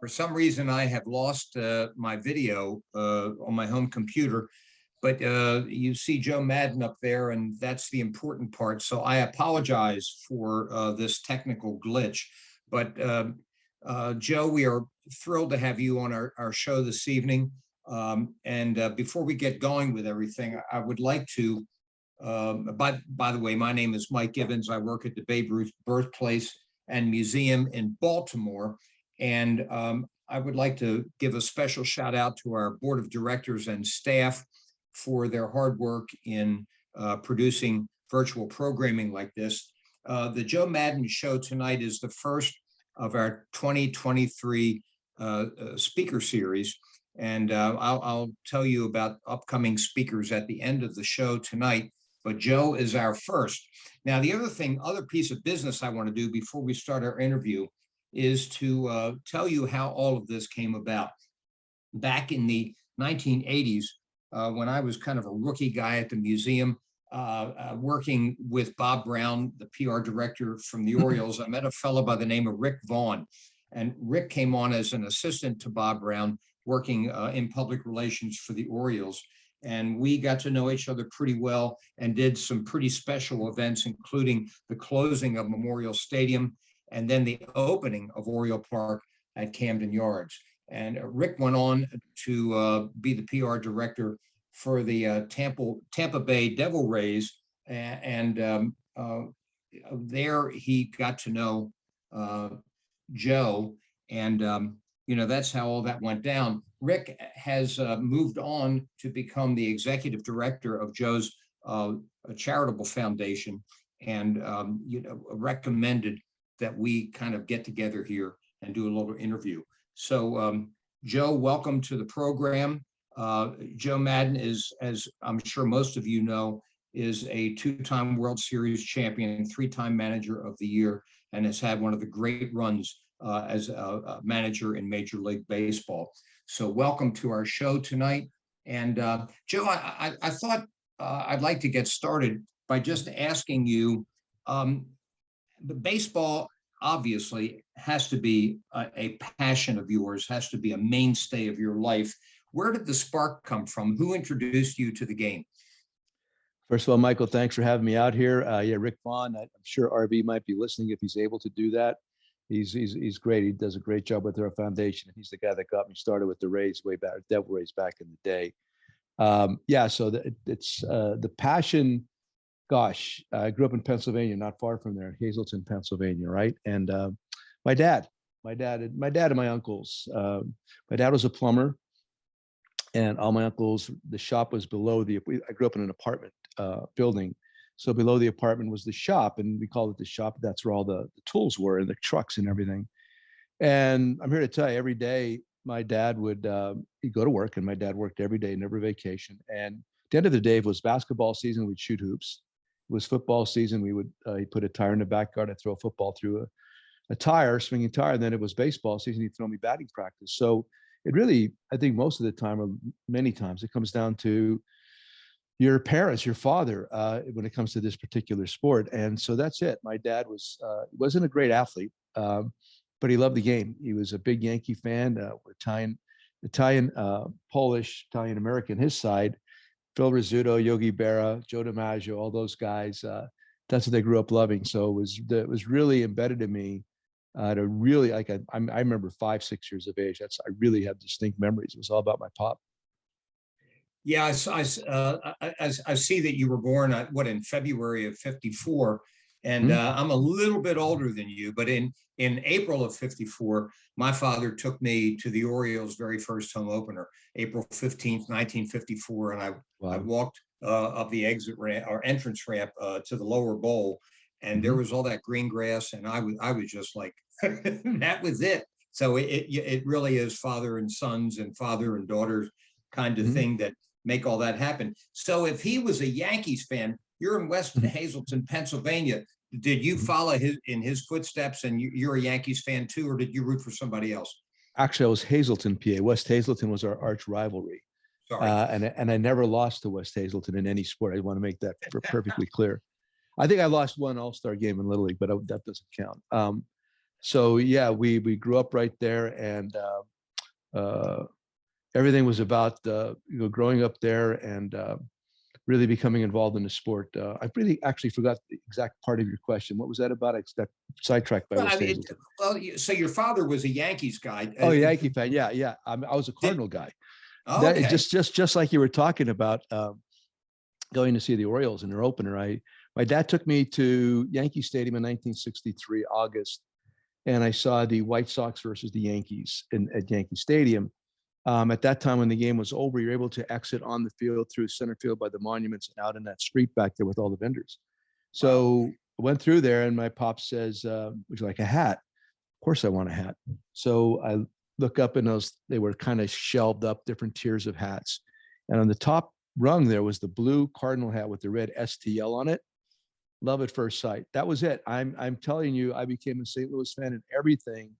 For some reason, I have lost my video on my home computer, but you see Joe Maddon up there, and that's the important part. So I apologize for this technical glitch. But Joe, we are thrilled to have you on our show this evening. And before we get going with everything, I would like to, by the way, my name is Mike Gibbons. I work at the Babe Ruth Birthplace and Museum in Baltimore. And I would like to give a special shout out to our board of directors and staff for their hard work in producing virtual programming like this. The Joe Maddon show tonight is the first of our 2023 speaker series. And I'll tell you about upcoming speakers at the end of the show tonight, but Joe is our first. Now, the other piece of business I want to do before we start our interview is to tell you how all of this came about. Back in the 1980s, when I was kind of a rookie guy at the museum, working with Bob Brown, the PR director from the Orioles, I met a fellow by the name of Rick Vaughn. And Rick came on as an assistant to Bob Brown, working in public relations for the Orioles. And we got to know each other pretty well and did some pretty special events, including the closing of Memorial Stadium and then the opening of Oriole Park at Camden Yards. And Rick went on to be the PR director for the Tampa Bay Devil Rays. And there he got to know Joe. And, that's how all that went down. Rick has moved on to become the executive director of Joe's charitable foundation and, recommended that we kind of get together here and do a little interview. So Joe, welcome to the program. Joe Maddon is, as I'm sure most of you know, is a two-time World Series champion, three-time manager of the year, and has had one of the great runs as a manager in Major League Baseball. So welcome to our show tonight. And Joe, I thought I'd like to get started by just asking you, the baseball obviously has to be a passion of yours, has to be a mainstay of your life. Where did the spark come from? Who introduced you to the game? First of all, Michael, thanks for having me out here. Rick Vaughn, I'm sure RV might be listening if he's able to do that. He's great. He does a great job with our foundation. He's the guy that got me started with the Rays way back, Devil Rays back in the day. So it's the passion. Gosh, I grew up in Pennsylvania, not far from there, Hazleton, Pennsylvania, right? And my dad and my uncles. My dad was a plumber, and all my uncles. The shop was below I grew up in an apartment building, so below the apartment was the shop, and we called it the shop. That's where all the tools were, and the trucks and everything. And I'm here to tell you, every day my dad would he'd go to work, and my dad worked every day, never vacation. And at the end of the day, if it was basketball season, we'd shoot hoops. It was football season, we would he'd put a tire in the backyard and throw a football through a tire, swinging tire. And then it was baseball season, he'd throw me batting practice. So it really, I think most of the time, or many times, it comes down to your parents, your father, when it comes to this particular sport. And so that's it. My dad wasn't a great athlete, but he loved the game. He was a big Yankee fan, Italian, Polish, Italian American, his side. Phil Rizzuto, Yogi Berra, Joe DiMaggio, all those guys. That's what they grew up loving. So it was really embedded in me to really, I remember 5, 6 years of age. I really have distinct memories. It was all about my pop. Yeah, I see that you were born in February of '54, and I'm a little bit older than you. But in April of '54, my father took me to the Orioles' very first home opener, April 15th, 1954, and I walked up the exit ramp or entrance ramp to the lower bowl, and there was all that green grass, and I was just like, that was it. So it really is father and sons and father and daughters kind of thing that make all that happen. So if he was a Yankees fan, you're in West Hazleton, Pennsylvania. Did you follow in his footsteps, and you're a Yankees fan too, or did you root for somebody else? Actually, I was Hazleton, PA. West Hazleton was our arch rivalry. Sorry. And I never lost to West Hazleton in any sport. I want to make that perfectly clear. I think I lost one All-Star game in Little League, but that doesn't count. So yeah, we grew up right there, and everything was about growing up there and really becoming involved in the sport. I really actually forgot the exact part of your question. What was that about? I got sidetracked by Well, what I mean, stage. so your father was a Yankees guy. Oh, Yankee fan. Yeah, yeah. I was a Did, Cardinal guy. oh, That okay. just like you were talking about going to see the Orioles in their opener. My dad took me to Yankee Stadium in 1963 August, and I saw the White Sox versus the Yankees at Yankee Stadium. At that time, when the game was over, you're able to exit on the field through center field by the monuments and out in that street back there with all the vendors. Wow. So I went through there, and my pop says, "Would you like a hat?" Of course, I want a hat. So I look up, and they were kind of shelved up, different tiers of hats. And on the top rung there was the blue Cardinal hat with the red STL on it. Love at first sight. That was it. I'm telling you, I became a St. Louis fan and everything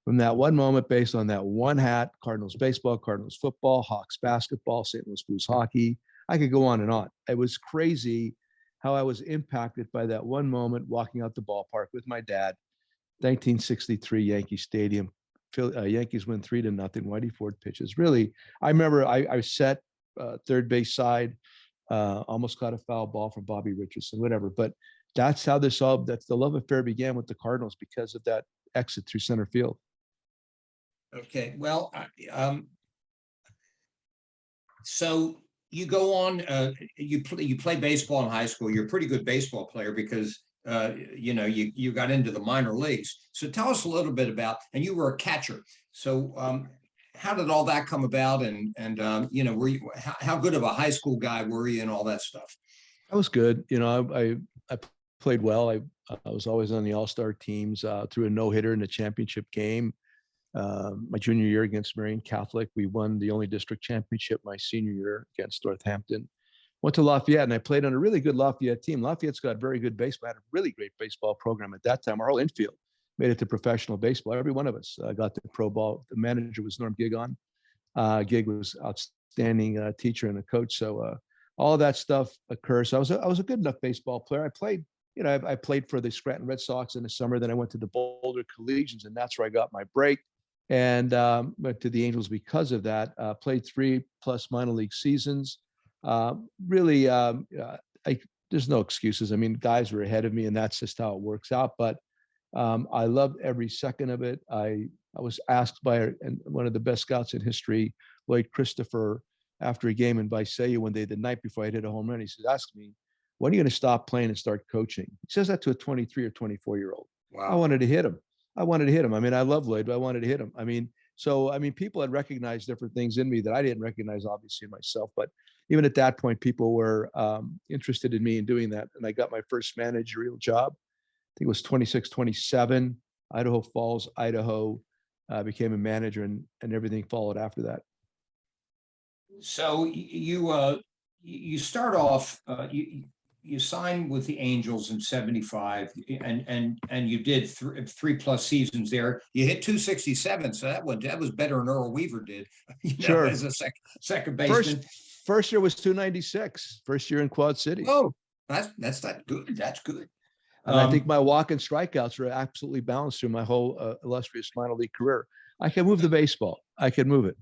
from that one moment based on that one hat. Cardinals baseball, Cardinals football, Hawks basketball, St. Louis Blues hockey. I could go on and on. It was crazy how I was impacted by that one moment walking out the ballpark with my dad. 1963 Yankee Stadium. Yankees win 3-0. Whitey Ford pitches. Really, I remember I set third base side, almost caught a foul ball from Bobby Richardson, whatever. But that's how that's the love affair began with the Cardinals because of that exit through center field. Okay. Well, so you go on, you play baseball in high school. You're a pretty good baseball player because you got into the minor leagues. So tell us a little bit about, and you were a catcher. So how did all that come about? And were you how good of a high school guy were you and all that stuff? I was good. I played well. I was always on the all-star teams. Threw a no-hitter in the championship game. My junior year against Marian Catholic, we won the only district championship my senior year against Northampton. Went to Lafayette, and I played on a really good Lafayette team. Lafayette's got very good baseball. Had a really great baseball program at that time. Our whole infield made it to professional baseball. Every one of us got to pro ball. The manager was Norm Gigon. Gig was outstanding teacher and a coach. So all of that stuff occurs. So I was a good enough baseball player. I played, I played for the Scranton Red Sox in the summer. Then I went to the Boulder Collegians, and that's where I got my break. And went to the Angels because of that. Played 3+ minor league seasons. Really, there's no excuses. I mean, guys were ahead of me, and that's just how it works out. But I loved every second of it. I was asked by one of the best scouts in history, Lloyd Christopher, after a game in Visalia the night before I hit a home run. He says, "Ask me, when are you going to stop playing and start coaching?" He says that to a 23 or 24-year-old. Wow. I wanted to hit him. I mean, I love Lloyd, but I wanted to hit him. I mean, people had recognized different things in me that I didn't recognize, obviously, in myself. But even at that point, people were interested in me in doing that. And I got my first managerial job. I think it was 26, 27, Idaho Falls, Idaho. Became a manager, and everything followed after that. So you start off, you signed with the Angels in 75, and you did 3+ seasons there. You hit 267, so that was better than Earl Weaver did, Sure. as a second baseman. First year was 296. First year in Quad Cities. Oh, that's not good. That's good. And I think my walk and strikeouts were absolutely balanced through my whole illustrious minor league career. I can move the baseball. I can move it.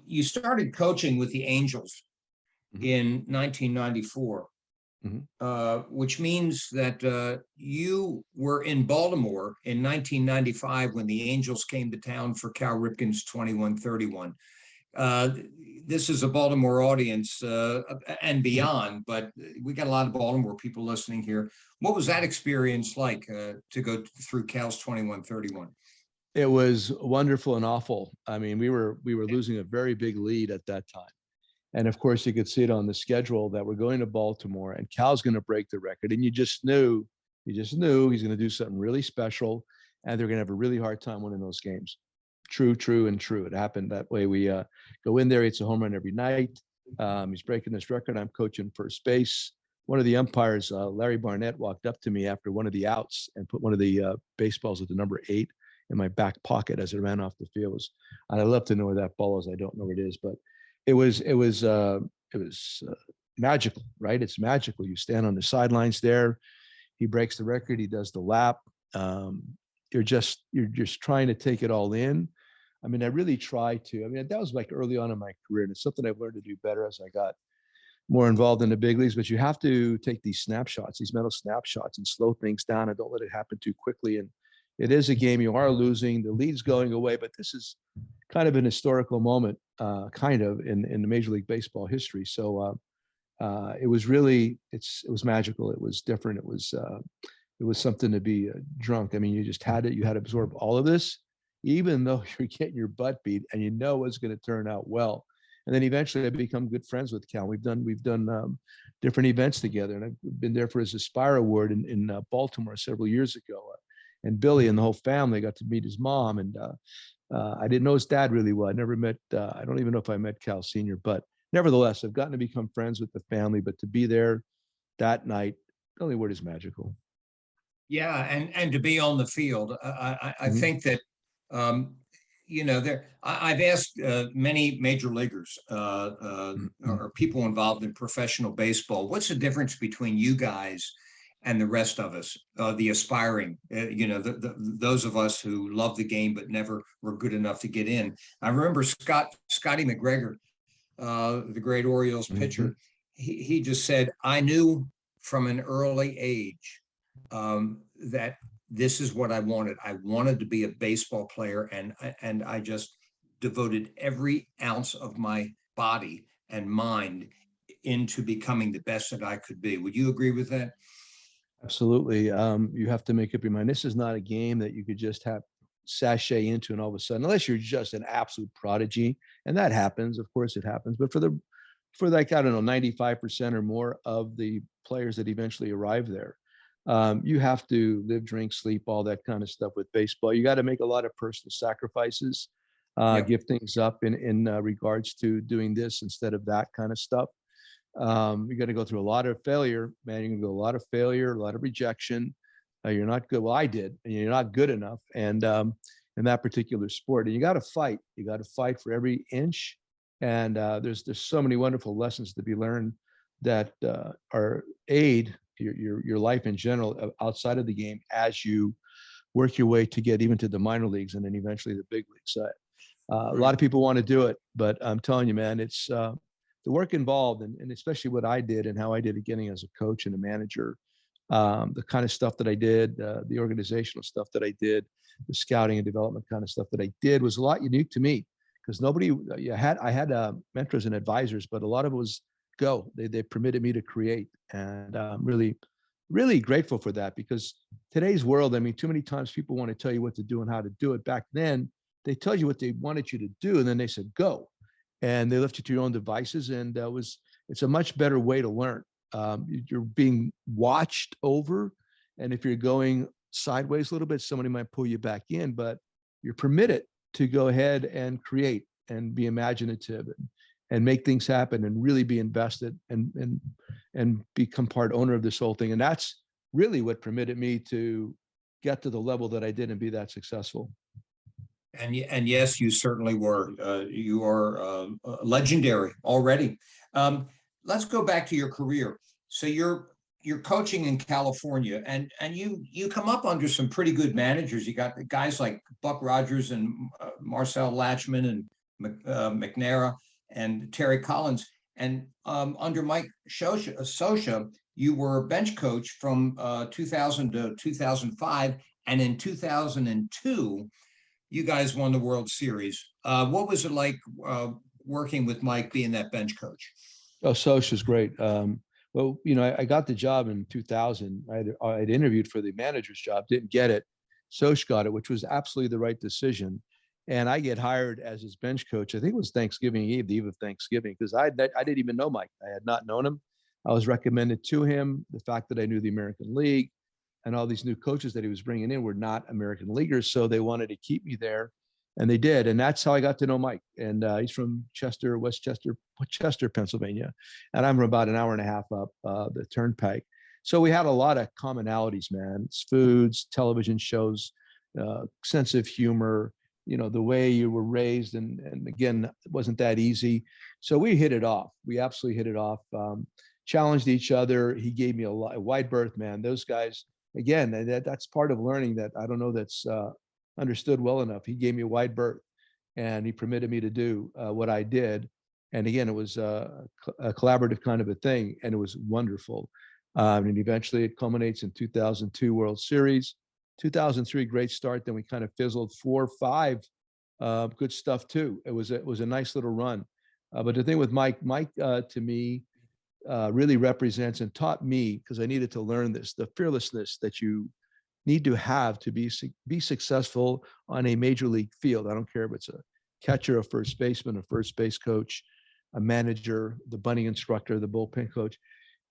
You started coaching with the Angels in 1994, which means that you were in Baltimore in 1995 when the Angels came to town for Cal Ripken's 21-31. This is a Baltimore audience and beyond, but we got a lot of Baltimore people listening here. What was that experience like to go through Cal's 21-31? It was wonderful and awful. I mean, we were losing a very big lead at that time. And of course, you could see it on the schedule that we're going to Baltimore and Cal's going to break the record. And you just knew he's going to do something really special, and they're going to have a really hard time winning those games. True. It happened that way. We go in there, it's a home run every night. He's breaking this record. I'm coaching first base. One of the umpires, Larry Barnett, walked up to me after one of the outs and put one of the baseballs at the number 8 in my back pocket as it ran off the field. And I'd love to know where that ball is. I don't know where it is, but it was magical, right? It's magical. You stand on the sidelines there. He breaks the record. He does the lap. you're just trying to take it all in. I mean, I really try to. I mean, that was like early on in my career, and it's something I've learned to do better as I got more involved in the big leagues. But you have to take these snapshots, these mental snapshots, and slow things down and don't let it happen too quickly. And it is a game. You are losing. The lead's going away, but this is kind of an historical moment, kind of in the Major League Baseball history. So it was really, it was magical. It was different. It was something to be drunk. I mean, you had to absorb all of this, even though you're getting your butt beat and you know it's going to turn out well. And then eventually I become good friends with Cal. We've done different events together, and I've been there for his Aspire Award in Baltimore several years ago. And Billy and the whole family got to meet his mom, and I didn't know his dad really well. I never met. I don't even know if I met Cal Sr., but nevertheless, I've gotten to become friends with the family. But to be there that night, the only word is magical. Yeah, and to be on the field, I think that I've asked many major leaguers or people involved in professional baseball, what's the difference between you guys and the rest of us, the aspiring, those of us who love the game but never were good enough to get in. I remember Scotty McGregor, the great Orioles pitcher. He just said, I knew from an early age that this is what I wanted. I wanted to be a baseball player, and I just devoted every ounce of my body and mind into becoming the best that I could be. Would you agree with that? Absolutely. You have to make up your mind. This is not a game that you could just have sashay into and all of a sudden, unless you're just an absolute prodigy, and that happens. Of course, it happens. But for like, I don't know, 95% or more of the players that eventually arrive there, you have to live, drink, sleep, all that kind of stuff with baseball. You got to make a lot of personal sacrifices, give things up in regards to doing this instead of that kind of stuff. You got to go through a lot of failure, man. You can go a lot of failure, a lot of rejection. You're not good. Well, I did, and you're not good enough. And in that particular sport, and you got to fight. You got to fight for every inch. And there's so many wonderful lessons to be learned that are aid your life in general outside of the game as you work your way to get even to the minor leagues and then eventually the big leagues. A lot of people want to do it, but I'm telling you, man, it's the work involved, and especially what I did and how I did it getting as a coach and a manager, the kind of stuff that I did, the organizational stuff that I did, the scouting and development kind of stuff that I did was a lot unique to me, because I had mentors and advisors, but a lot of it was go. They permitted me to create, and I'm really, really grateful for that, because today's world, I mean, too many times people want to tell you what to do and how to do it. Back then, they tell you what they wanted you to do, and then they said go, and they left you to your own devices, and it's a much better way to learn. You're being watched over, and if you're going sideways a little bit, somebody might pull you back in, but you're permitted to go ahead and create and be imaginative and make things happen and really be invested and become part owner of this whole thing. And that's really what permitted me to get to the level that I did and be that successful. And yes, you certainly were. You are legendary already. Let's go back to your career. So you're coaching in California, and you come up under some pretty good managers. You got guys like Buck Rogers and Marcel Latchman and McNair and Terry Collins. And under Mike Scioscia, you were bench coach from 2000 to 2005, and in 2002. You guys won the World Series. What was it like working with Mike, being that bench coach? Oh, Scioscia's great. Well, I got the job in 2000. I'd interviewed for the manager's job, didn't get it. Scioscia got it, which was absolutely the right decision. And I get hired as his bench coach. I think it was Thanksgiving Eve, the eve of Thanksgiving, because I didn't even know Mike. I had not known him. I was recommended to him. The fact that I knew the American League and all these new coaches that he was bringing in were not American leaguers, so they wanted to keep me there, and they did. And that's how I got to know Mike. And he's from Chester, Pennsylvania, and I'm from about an hour and a half up the Turnpike. So we had a lot of commonalities, man. It's foods, television shows, sense of humor, the way you were raised, and again, it wasn't that easy. So we hit it off. We absolutely hit it off. Challenged each other. He gave me a wide berth, man. Those guys again, that's part of learning that I don't know that's understood well enough. He gave me a wide berth, and he permitted me to do what I did. And again, it was a collaborative kind of a thing, and it was wonderful. And eventually it culminates in 2002 World Series, 2003 great start. Then we kind of fizzled. 4, 5 good stuff too. It was a nice little run. But the thing with Mike to me really represents and taught me, because I needed to learn this, the fearlessness that you need to have to be successful on a major league field. I don't care if it's a catcher, a first baseman, a first base coach, a manager, the bunting instructor, the bullpen coach.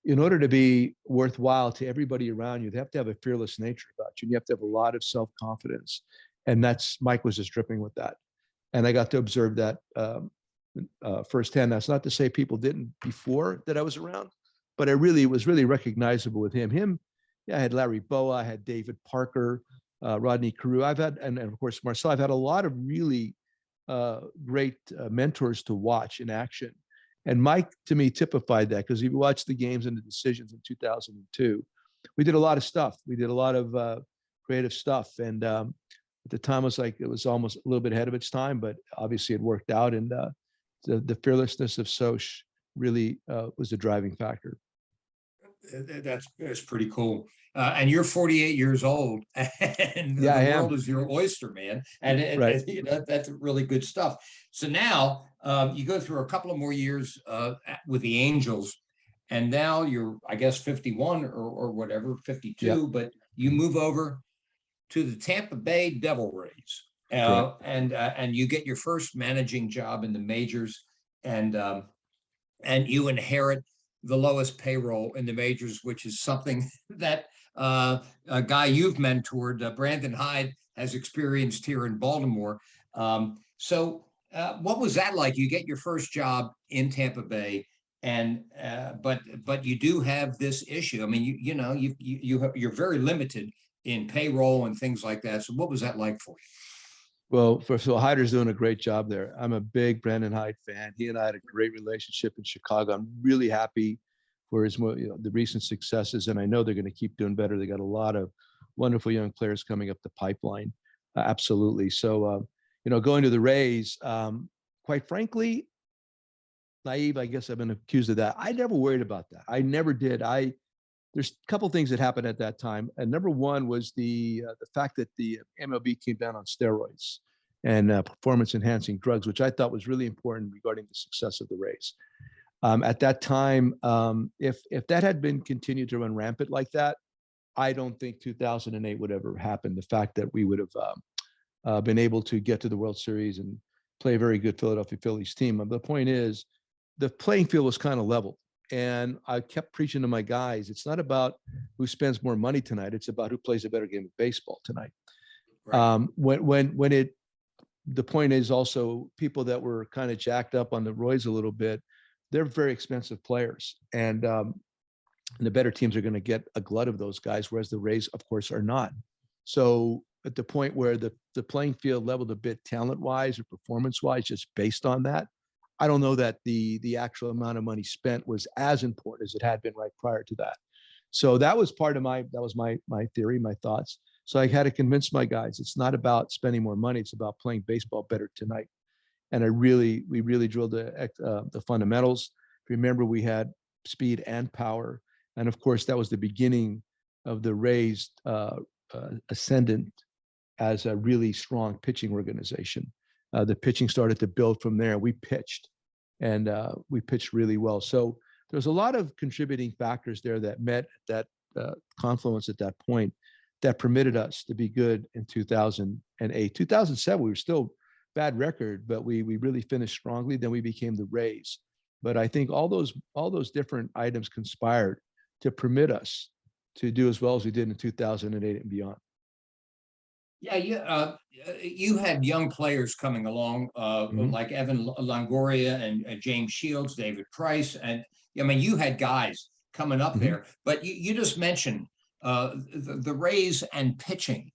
In order to be worthwhile to everybody around you, they have to have a fearless nature about you. And you have to have a lot of self-confidence. And Mike was just dripping with that. And I got to observe that firsthand. That's not to say people didn't before that I was around, but it was really recognizable with him. Yeah, I had Larry Boa, I had David Parker, Rodney Carew. I've had, and of course, Marcel, I've had a lot of really great mentors to watch in action. And Mike, to me, typified that, because if you watch the games and the decisions in 2002, we did a lot of stuff. We did a lot of creative stuff. And at the time, it was almost a little bit ahead of its time, but obviously it worked out. And the fearlessness of Soch really was the driving factor. That's pretty cool. And you're 48 years old, and Yeah, the world is your oyster, man. And right. That's really good stuff. So now you go through a couple of more years with the Angels, and now you're, I guess, 51 or whatever, 52, yep. But you move over to the Tampa Bay Devil Rays, and you get your first managing job in the majors, and you inherit the lowest payroll in the majors, which is something that a guy you've mentored, Brandon Hyde, has experienced here in Baltimore. So what was that like? You get your first job in Tampa Bay, and but you do have this issue. I mean, you're very limited in payroll and things like that. So what was that like for you? Well, first of all, Hyder's doing a great job there. I'm a big Brandon Hyde fan. He and I had a great relationship in Chicago. I'm really happy for his, the recent successes, and I know they're going to keep doing better. They got a lot of wonderful young players coming up the pipeline. Absolutely. So, going to the Rays, quite frankly, naive, I guess I've been accused of that. I never worried about that. I never did. There's a couple of things that happened at that time. And number one was the fact that the MLB came down on steroids and performance-enhancing drugs, which I thought was really important regarding the success of the Rays. At that time, if that had been continued to run rampant like that, I don't think 2008 would ever happen. The fact that we would have been able to get to the World Series and play a very good Philadelphia Phillies team. The point is, the playing field was kind of level. And I kept preaching to my guys, it's not about who spends more money tonight. It's about who plays a better game of baseball tonight. Right. The point is also, people that were kind of jacked up on the roids a little bit, they're very expensive players. And the better teams are going to get a glut of those guys, whereas the Rays, of course, are not. So at the point where the playing field leveled a bit talent-wise or performance-wise, just based on that, I don't know that the actual amount of money spent was as important as it had been right prior to that. So that was part of my theory, my thoughts. So I had to convince my guys, it's not about spending more money, it's about playing baseball better tonight. And we really drilled the fundamentals. Remember, we had speed and power. And of course, that was the beginning of the Rays ascendant as a really strong pitching organization. The pitching started to build from there. We pitched, and we pitched really well. So there's a lot of contributing factors there that met that confluence at that point that permitted us to be good in 2008. 2007, we were still bad record, but we really finished strongly. Then we became the Rays. But I think all those different items conspired to permit us to do as well as we did in 2008 and beyond. Yeah, you had young players coming along, like Evan Longoria and James Shields, David Price, and I mean, you had guys coming up there. But you just mentioned the Rays and pitching.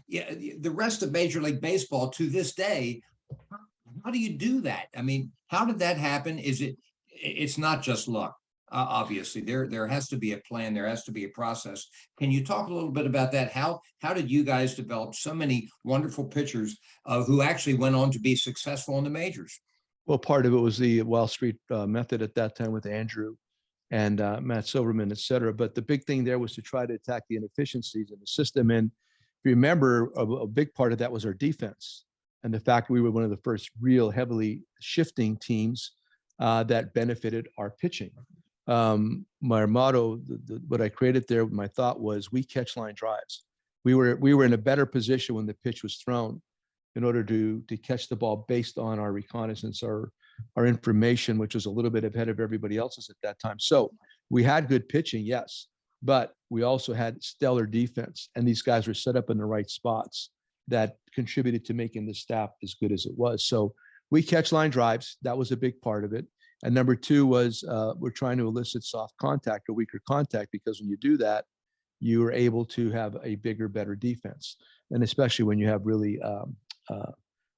Yeah, the rest of Major League Baseball to this day, how do you do that? I mean, how did that happen? It's not just luck. Obviously, there has to be a plan. There has to be a process. Can you talk a little bit about that? How did you guys develop so many wonderful pitchers who actually went on to be successful in the majors? Well, part of it was the Wall Street method at that time with Andrew and Matt Silverman, et cetera. But the big thing there was to try to attack the inefficiencies in the system. And if you remember, a big part of that was our defense and the fact we were one of the first real heavily shifting teams that benefited our pitching. My motto, what I created there, my thought was, we catch line drives. We were in a better position when the pitch was thrown in order to catch the ball based on our reconnaissance, our information, which was a little bit ahead of everybody else's at that time. So we had good pitching, yes, but we also had stellar defense, and these guys were set up in the right spots that contributed to making the staff as good as it was. So we catch line drives. That was a big part of it. And number two was we're trying to elicit soft contact or weaker contact, because when you do that, you are able to have a bigger, better defense. And especially when you have really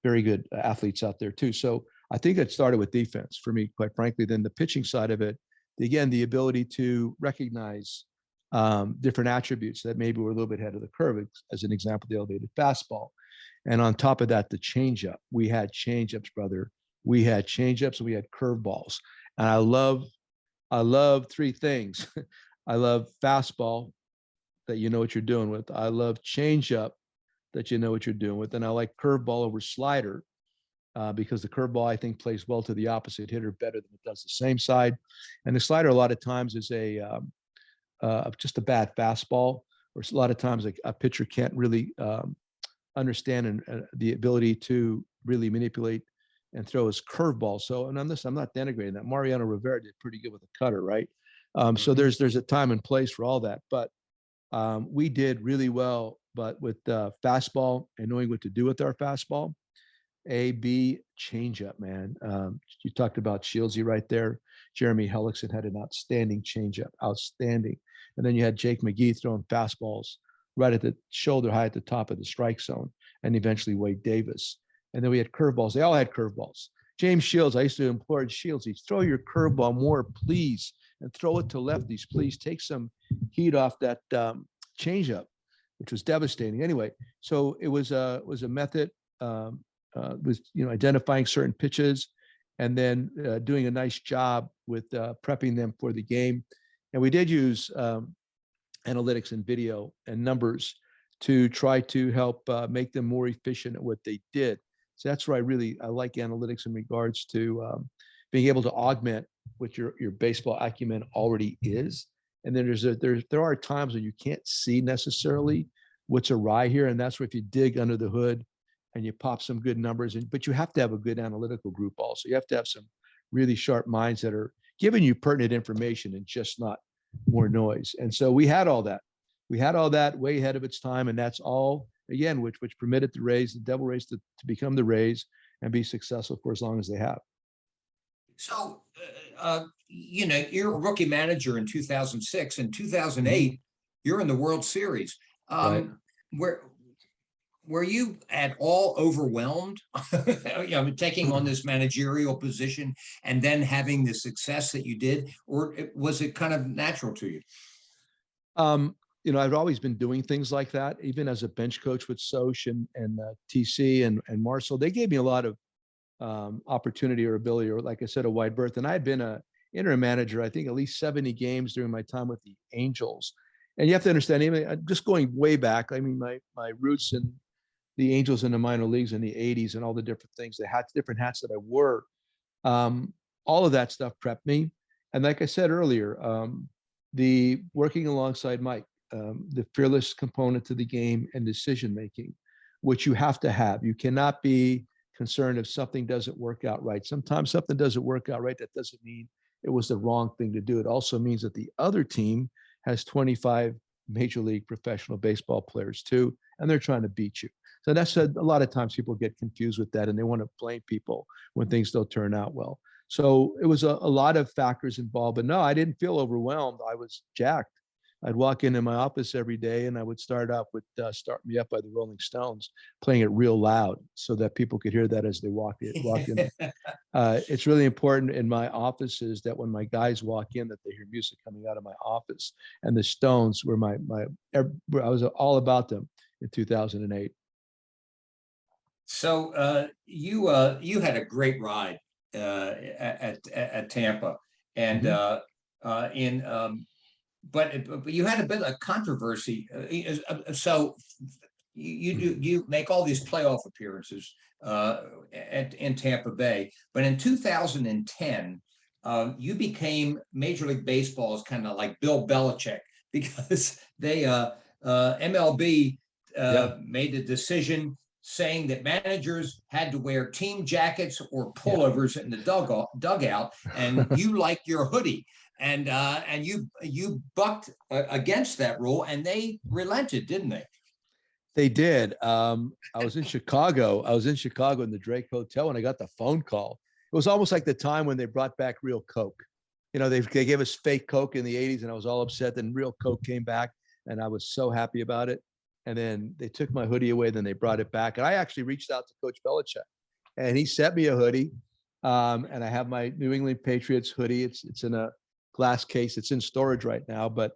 very good athletes out there too. So I think it started with defense for me, quite frankly. Then the pitching side of it, again, the ability to recognize different attributes that maybe were a little bit ahead of the curve. As an example, the elevated fastball. And on top of that, the changeup. We had changeups, brother. We had changeups and we had curveballs. And I love three things. I love fastball, that you know what you're doing with. I love changeup, that you know what you're doing with. And I like curveball over slider, because the curveball, I think, plays well to the opposite hitter better than it does the same side. And the slider a lot of times is just a bad fastball, or a lot of times a pitcher can't really understand the ability to really manipulate and throw his curveball. So, and I'm not denigrating that. Mariano Rivera did pretty good with a cutter, right? So there's a time and place for all that. But we did really well, but with fastball and knowing what to do with our fastball. A, B, changeup, man. You talked about Shieldsy right there. Jeremy Hellickson had an outstanding changeup, outstanding. And then you had Jake McGee throwing fastballs right at the shoulder high at the top of the strike zone, and eventually Wade Davis. And then we had curveballs. They all had curveballs. James Shields, I used to implore Shieldsy, throw your curveball more, please, and throw it to lefties, please. Take some heat off that changeup, which was devastating. Anyway, so it was a method. Was identifying certain pitches, and then doing a nice job with prepping them for the game. And we did use analytics and video and numbers to try to help make them more efficient at what they did. So that's where I like analytics in regards to being able to augment what your baseball acumen already is. And then there are times when you can't see necessarily what's awry here, and that's where if you dig under the hood and you pop some good numbers in, but you have to have a good analytical group also. You have to have some really sharp minds that are giving you pertinent information and just not more noise. And so we had all that. We had all that way ahead of its time, and that's all, again, which permitted the Devil Rays to become the Rays and be successful for as long as they have. So, you're a rookie manager in 2006. In 2008, you're in the World Series. Right. Were you at all overwhelmed, taking on this managerial position and then having the success that you did, or was it kind of natural to you? I've always been doing things like that, even as a bench coach with Soch and TC and Marcel. They gave me a lot of opportunity or ability, or like I said, a wide berth. And I had been a interim manager, I think, at least 70 games during my time with the Angels. And you have to understand, even just going way back, I mean, my roots in the Angels in the minor leagues in the 80s and all the different things, different hats that I wore, all of that stuff prepped me. And like I said earlier, the working alongside Mike, the fearless component to the game and decision-making, which you have to have. You cannot be concerned if something doesn't work out right. Sometimes something doesn't work out right. That doesn't mean it was the wrong thing to do. It also means that the other team has 25 major league professional baseball players too, and they're trying to beat you. So that's a lot of times people get confused with that, and they want to blame people when things don't turn out well. So it was a lot of factors involved, but no, I didn't feel overwhelmed. I was jacked. I'd walk into my office every day and I would start off with Start Me Up by the Rolling Stones, playing it real loud so that people could hear that as they walked in. It's really important in my offices that when my guys walk in, that they hear music coming out of my office. And the Stones were I was all about them in 2008. So you had a great ride at Tampa, and in but you had a bit of controversy. So you make all these playoff appearances in Tampa Bay, but in 2010 you became Major League Baseball's kind of like Bill Belichick, because they MLB made a decision saying that managers had to wear team jackets or pullovers in the dugout, and you liked your hoodie, and you bucked against that rule, and they relented, didn't they? They did. I was in Chicago. In the Drake Hotel, and I got the phone call. It was almost like the time when they brought back real Coke. You know, they gave us fake Coke in the 80s, and I was all upset. Then real Coke came back, and I was so happy about it. And then they took my hoodie away, then they brought it back. And I actually reached out to Coach Belichick, and he sent me a hoodie. And I have my New England Patriots hoodie. It's in a glass case. It's in storage right now. But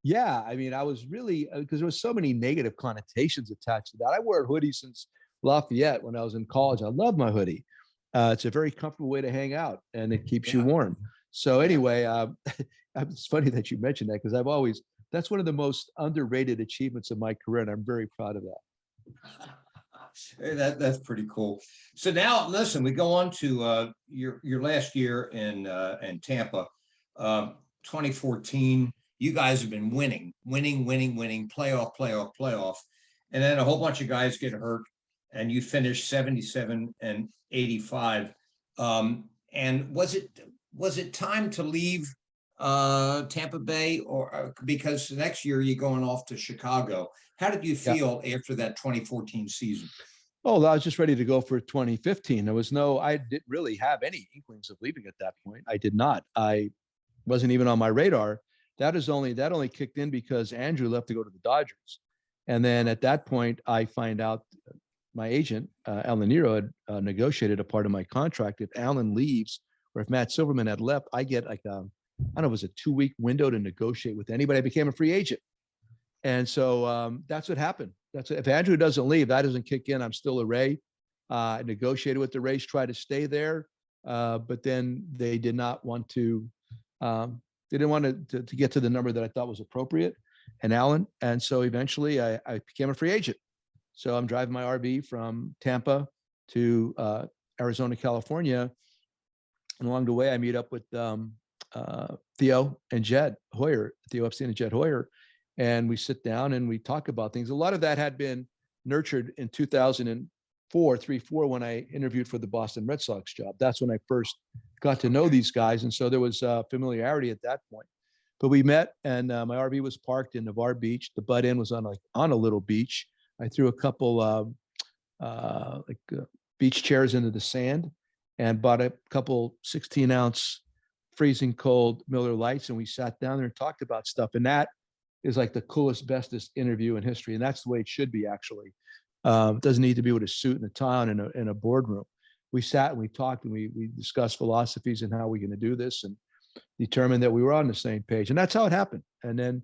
yeah, I mean, I was really, because there was so many negative connotations attached to that. I wore a hoodie since Lafayette when I was in college. I love my hoodie. It's a very comfortable way to hang out, and it keeps you warm. So anyway, it's funny that you mentioned that, because that's one of the most underrated achievements of my career, and I'm very proud of that. That's pretty cool. So now, listen, we go on to your last year in Tampa, 2014. You guys have been winning, playoff, and then a whole bunch of guys get hurt, and you finish 77 and 85. And was it time to leave Tampa Bay, or because next year you're going off to Chicago? How did you feel after that 2014 season? Oh, I was just ready to go for 2015. I didn't really have any inklings of leaving at that point. I did not. I wasn't even on my radar. That only kicked in because Andrew left to go to the Dodgers. And then at that point, I find out my agent, Alan Nero, had negotiated a part of my contract. If Alan leaves, or if Matt Silverman had left, I get like I don't know, it was a 2-week window to negotiate with anybody. I became a free agent. And so that's what happened. If Andrew doesn't leave, that doesn't kick in, I'm still a Ray. I negotiated with the Rays, tried to stay there. But then they did not want to, they didn't want to get to the number that I thought was appropriate, and Alan. And so eventually I became a free agent. So I'm driving my RV from Tampa to Arizona, California. And along the way, I meet up with Theo and Jed Hoyer, Theo Epstein and Jed Hoyer, and we sit down and we talk about things. A lot of that had been nurtured in 2004, when I interviewed for the Boston Red Sox job. That's when I first got to know these guys, and so there was familiarity at that point. But we met, and my RV was parked in Navarre Beach. The Bud Inn was on a little beach. I threw a couple beach chairs into the sand, and bought a couple 16-ounce freezing cold Miller Lights, and we sat down there and talked about stuff. And that is like the coolest, bestest interview in history, and that's the way it should be. Actually, it doesn't need to be with a suit and a tie in a boardroom. We sat and we talked, and we discussed philosophies and how we're going to do this, and determined that we were on the same page. And that's how it happened. And then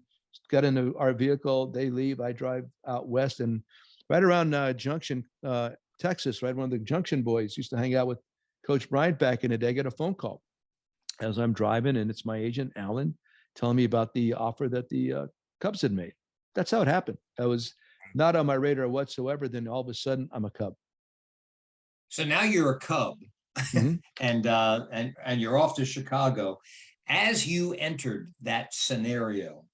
got into our vehicle. They leave. I drive out west, and right around Junction, Texas, right, one of the Junction boys used to hang out with Coach Bryant back in the day. I get a phone call as I'm driving, and it's my agent, Alan, telling me about the offer that the Cubs had made. That's how it happened. I was not on my radar whatsoever. Then all of a sudden, I'm a Cub. So now you're a Cub, and you're off to Chicago. As you entered that scenario,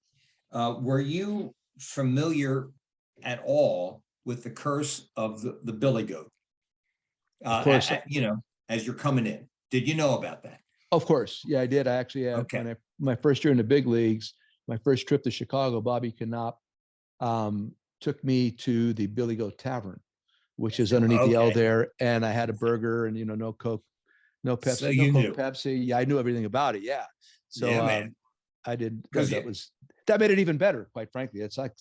were you familiar at all with the curse of the Billy Goat? Of course. As you're coming in, did you know about that? Of course. Yeah, I did. I actually had, my first year in the big leagues, my first trip to Chicago, Bobby Knopp took me to the Billy Goat Tavern, which is underneath the L there. And I had a burger and, no Coke, no Pepsi, so you knew. Pepsi. Yeah, I knew everything about it. Yeah. So man. I did. Because that made it even better, quite frankly. It's like,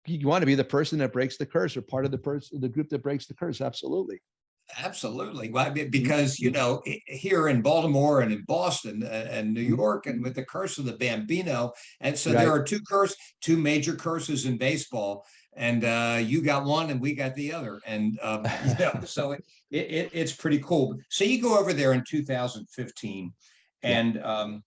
you want to be the person that breaks the curse, or part of the group that breaks the curse. Absolutely. Absolutely. Well, because, here in Baltimore and in Boston and New York, and with the curse of the Bambino. And so there are two major curses in baseball, and you got one and we got the other. And, so it's pretty cool. So you go over there in 2015 and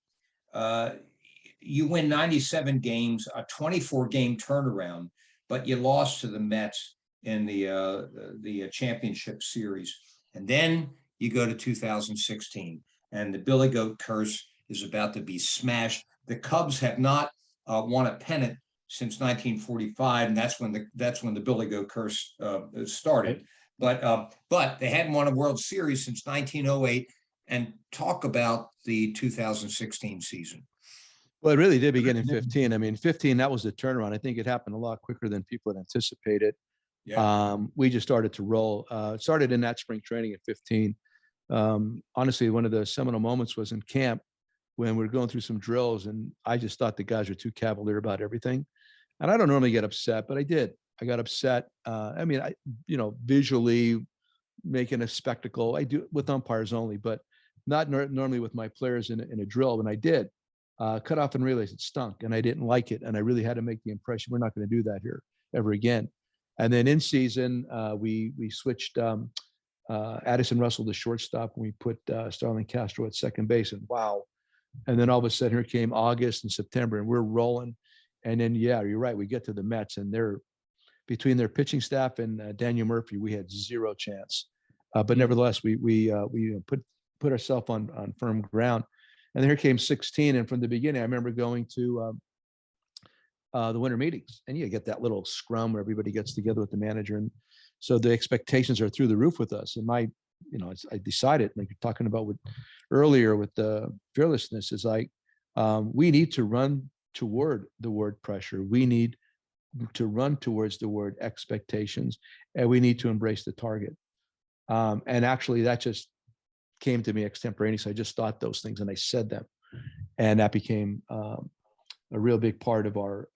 you win 97 games, a 24-game turnaround, but you lost to the Mets in the championship series. And then you go to 2016, and the Billy Goat curse is about to be smashed. The Cubs have not won a pennant since 1945, and that's when the Billy Goat curse started. But they hadn't won a World Series since 1908. And talk about the 2016 season. Well, it really did begin in 15. I mean, 15, that was the turnaround. I think it happened a lot quicker than people had anticipated. Yeah. We just started to roll. Started in that spring training at 15. Honestly, one of the seminal moments was in camp when we were going through some drills, and I just thought the guys were too cavalier about everything. And I don't normally get upset, but I did. I got upset. I mean, visually making a spectacle. I do with umpires only, but not normally with my players in a drill. And I did. Cut off and realized it stunk, and I didn't like it. And I really had to make the impression we're not going to do that here ever again. And then in season, we switched Addison Russell to shortstop, and we put Starlin Castro at second base. And wow! And then all of a sudden, here came August and September, and we're rolling. And then, yeah, you're right. We get to the Mets, and they're between their pitching staff and Daniel Murphy, we had zero chance. But nevertheless, we put ourselves on firm ground. And then here came 16. And from the beginning, I remember going to the winter meetings, and you get that little scrum where everybody gets together with the manager. And so the expectations are through the roof with us. And I decided, like you're talking about earlier with the fearlessness, is like, we need to run toward the word pressure. We need to run towards the word expectations, and we need to embrace the target. And actually that just came to me extemporaneously. I just thought those things and I said them, and that became a real big part of our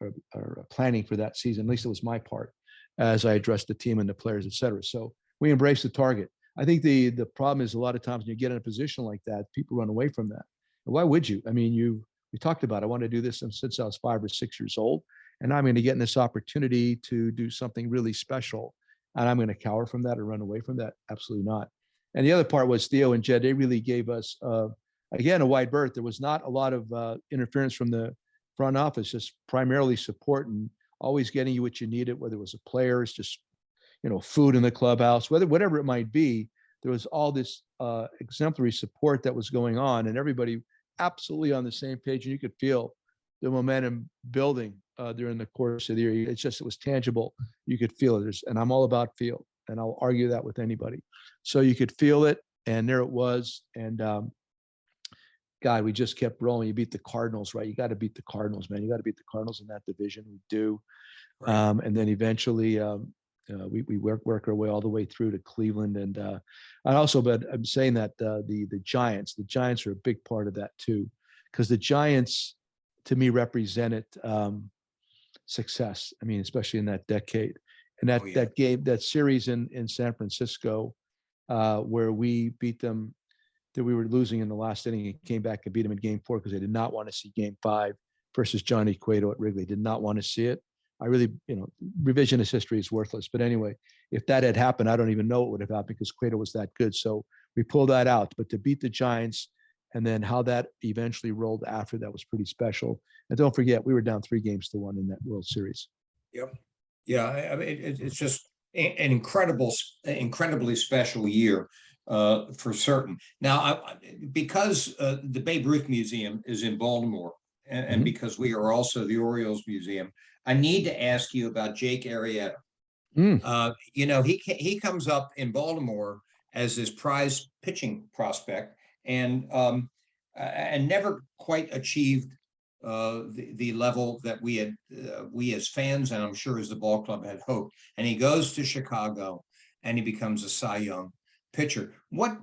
planning for that season. At least it was my part as I addressed the team and the players, et cetera. So we embraced the target. I think the problem is a lot of times when you get in a position like that, people run away from that. And why would you? I mean, we talked about, I want to do this since I was 5 or 6 years old, and I'm going to get this opportunity to do something really special, and I'm going to cower from that or run away from that? Absolutely not. And the other part was Theo and Jed. They really gave us, again, a wide berth. There was not a lot of interference from the front office, just primarily support and always getting you what you needed, whether it was a player, it's just, food in the clubhouse, whatever it might be. There was all this exemplary support that was going on, and everybody absolutely on the same page. And you could feel the momentum building during the course of the year. It was tangible. You could feel it. And I'm all about feel, and I'll argue that with anybody. So you could feel it, and there it was. And God, we just kept rolling. You beat the Cardinals, right? You got to beat the Cardinals, man. You got to beat the Cardinals in that division. We do. Right. And then eventually we work our way all the way through to Cleveland. And but I'm saying that the Giants are a big part of that too, because the Giants to me represented success. I mean, especially in that decade. And that game, that series in San Francisco, where we beat them, that we were losing in the last inning, and came back and beat them in Game 4 because they did not want to see Game 5 versus Johnny Cueto at Wrigley. Did not want to see it. I really, revisionist history is worthless. But anyway, if that had happened, I don't even know what would have happened because Cueto was that good. So we pulled that out. But to beat the Giants, and then how that eventually rolled after that was pretty special. And don't forget, we were down 3-1 in that World Series. Yep. Yeah, I mean, it's just an incredibly special year for certain. Now, because the Babe Ruth Museum is in Baltimore, and because we are also the Orioles Museum, I need to ask you about Jake Arrieta. He comes up in Baltimore as this prize pitching prospect, and never quite achieved the level that we as fans, and I'm sure as the ball club, had hoped. And he goes to Chicago, and he becomes a Cy Young pitcher. What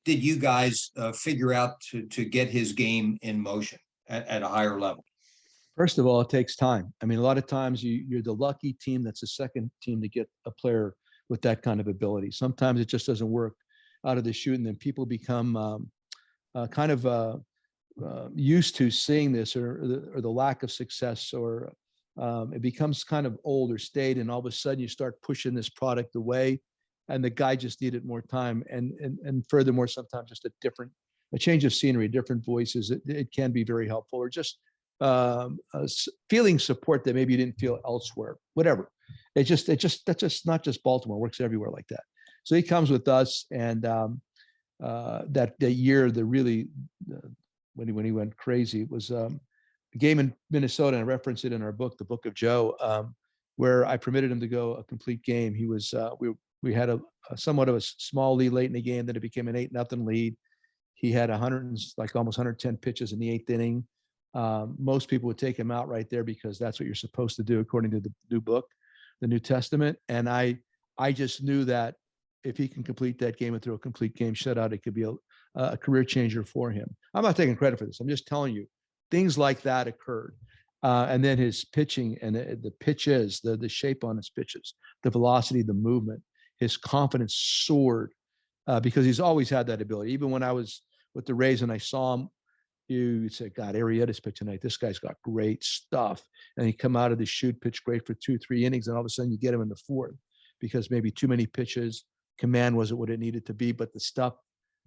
did you guys figure out to get his game in motion at a higher level? First of all, it takes time. I mean, a lot of times you're the lucky team that's the second team to get a player with that kind of ability. Sometimes it just doesn't work out of the chute, and then people become kind of used to seeing this, or the lack of success, or it becomes kind of old or stayed, and all of a sudden you start pushing this product away, and the guy just needed more time. And furthermore, sometimes just a change of scenery, different voices, it can be very helpful, or just feeling support that maybe you didn't feel elsewhere, whatever. That's just not just Baltimore, it works everywhere like that. So he comes with us, and that year, when he went crazy, it was a game in Minnesota, and I reference it in our book, The Book of Joe, where I permitted him to go a complete game. He was we had a somewhat of a small lead late in the game, then it became an 8-0 lead. He had almost 110 pitches in the 8th inning. Most people would take him out right there because that's what you're supposed to do according to the new book, the New Testament. And I just knew that if he can complete that game and throw a complete game shutout, it could be a career changer for him. I'm not taking credit for this. I'm just telling you, things like that occurred. And then his pitching and the pitches, the shape on his pitches, the velocity, the movement, his confidence soared because he's always had that ability. Even when I was with the Rays and I saw him, you'd say, God, Arrieta's pitching tonight. This guy's got great stuff. And he come out of the chute, pitch great for 2-3 innings, and all of a sudden you get him in the 4th because maybe too many pitches, command wasn't what it needed to be, but the stuff,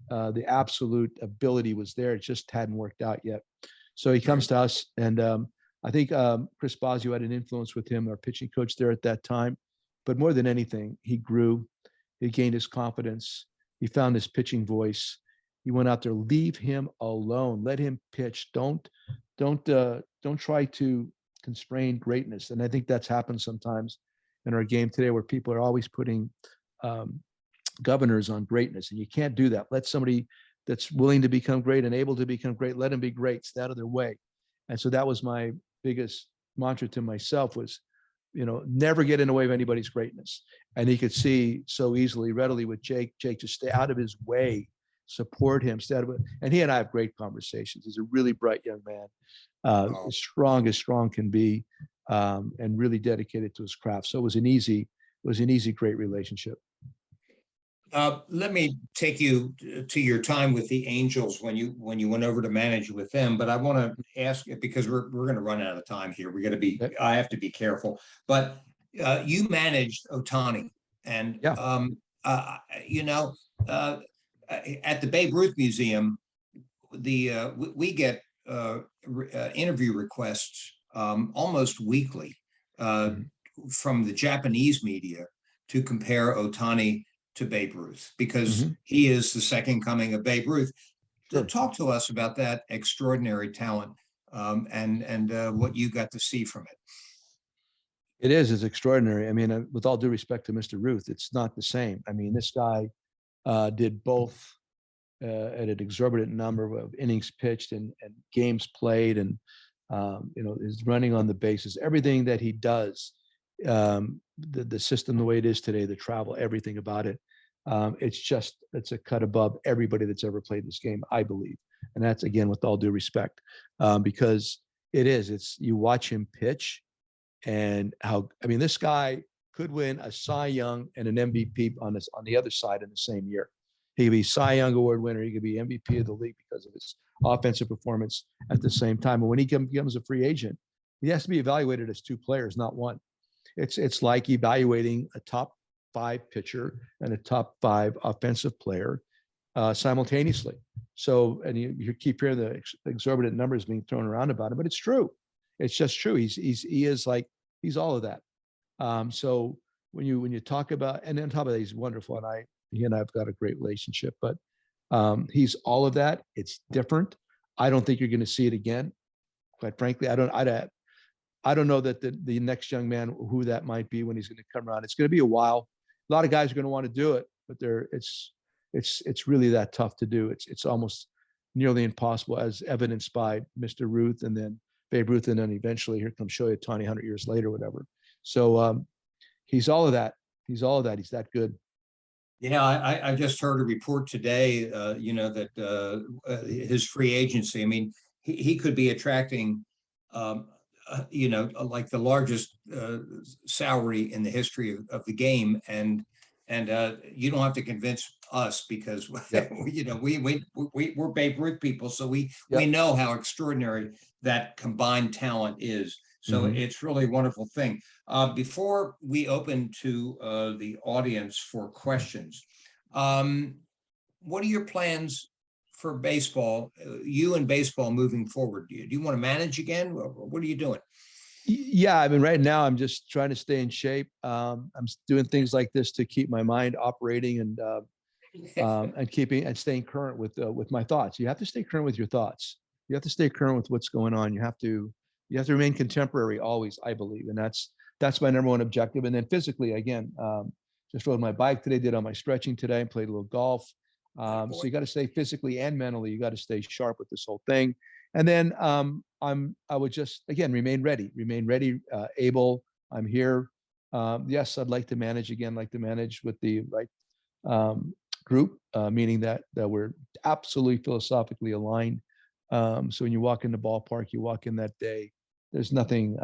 the absolute ability was there. It just hadn't worked out yet. So he comes to us, and I think Chris Bosio had an influence with him, our pitching coach there at that time. But more than anything, he grew, he gained his confidence, he found his pitching voice. He went out there, leave him alone, let him pitch. Don't try to constrain greatness. And I think that's happened sometimes in our game today, where people are always putting governors on greatness, and you can't do that. Let somebody that's willing to become great and able to become great, let them be great. Stay out of their way. And so that was my biggest mantra to myself was, never get in the way of anybody's greatness. And he could see so easily, readily with Jake, just stay out of his way, support him, stay out of it. And he and I have great conversations. He's a really bright young man, as strong can be, and really dedicated to his craft. So it was an easy, great relationship. Let me take you to your time with the Angels when you went over to manage with them. But I want to ask, because we're going to run out of time here. I have to be careful. But you managed Ohtani, and at the Babe Ruth Museum, we get interview requests almost weekly from the Japanese media to compare Ohtani to Babe Ruth, because he is the second coming of Babe Ruth. Sure. Talk to us about that extraordinary talent and what you got to see from it. It's extraordinary. I mean, with all due respect to Mr. Ruth, it's not the same. I mean, this guy did both at an exorbitant number of innings pitched and games played, and is running on the bases. Everything that he does, the system the way it is today, the travel, everything about it, it's a cut above everybody that's ever played this game, I believe. And that's, again, with all due respect, because it's you watch him pitch, and this guy could win a Cy Young and an MVP on the other side in the same year. He could be Cy Young Award winner. He could be MVP of the league because of his offensive performance at the same time. And when he becomes a free agent, he has to be evaluated as two players, not one. It's like evaluating a top 5 pitcher and a top 5 offensive player simultaneously. So, and you keep hearing the exorbitant numbers being thrown around about him, but it's true. It's just true. He's all of that. So when you talk about, and on top of that, he's wonderful, and he and I have got a great relationship. But he's all of that. It's different. I don't think you're going to see it again. Quite frankly, I don't know that the next young man, who that might be when he's going to come around. It's going to be a while. A lot of guys are going to want to do it, but it's really that tough to do. It's almost nearly impossible, as evidenced by Mr. Ruth and then Babe Ruth, and then eventually here comes Shohei Ohtani 100 years later, whatever. So he's all of that. He's that good. Yeah, I just heard a report today, that his free agency, I mean, he could be attracting like the largest salary in the history of the game. And you don't have to convince us because, Yep. we're Babe Ruth people. So we Yep. know how extraordinary that combined talent is. So it's really a wonderful thing. Before we open to the audience for questions, what are your plans for baseball, you and baseball moving forward? Do you want to manage again? What are you doing? Yeah, I mean, right now I'm just trying to stay in shape. I'm doing things like this to keep my mind operating and keeping and staying current with my thoughts. You have to stay current with your thoughts. You have to stay current with what's going on. You have to remain contemporary always, I believe, and that's my number one objective. And then physically, again, just rode my bike today, did all my stretching today, and played a little golf. So you got to stay physically and mentally. You got to stay sharp with this whole thing. And then I would just, again, remain ready, able. I'm here. Yes, I'd like to manage again, like to manage with the right group, meaning that we're absolutely philosophically aligned. So when you walk in the ballpark, you walk in that day, there's nothing,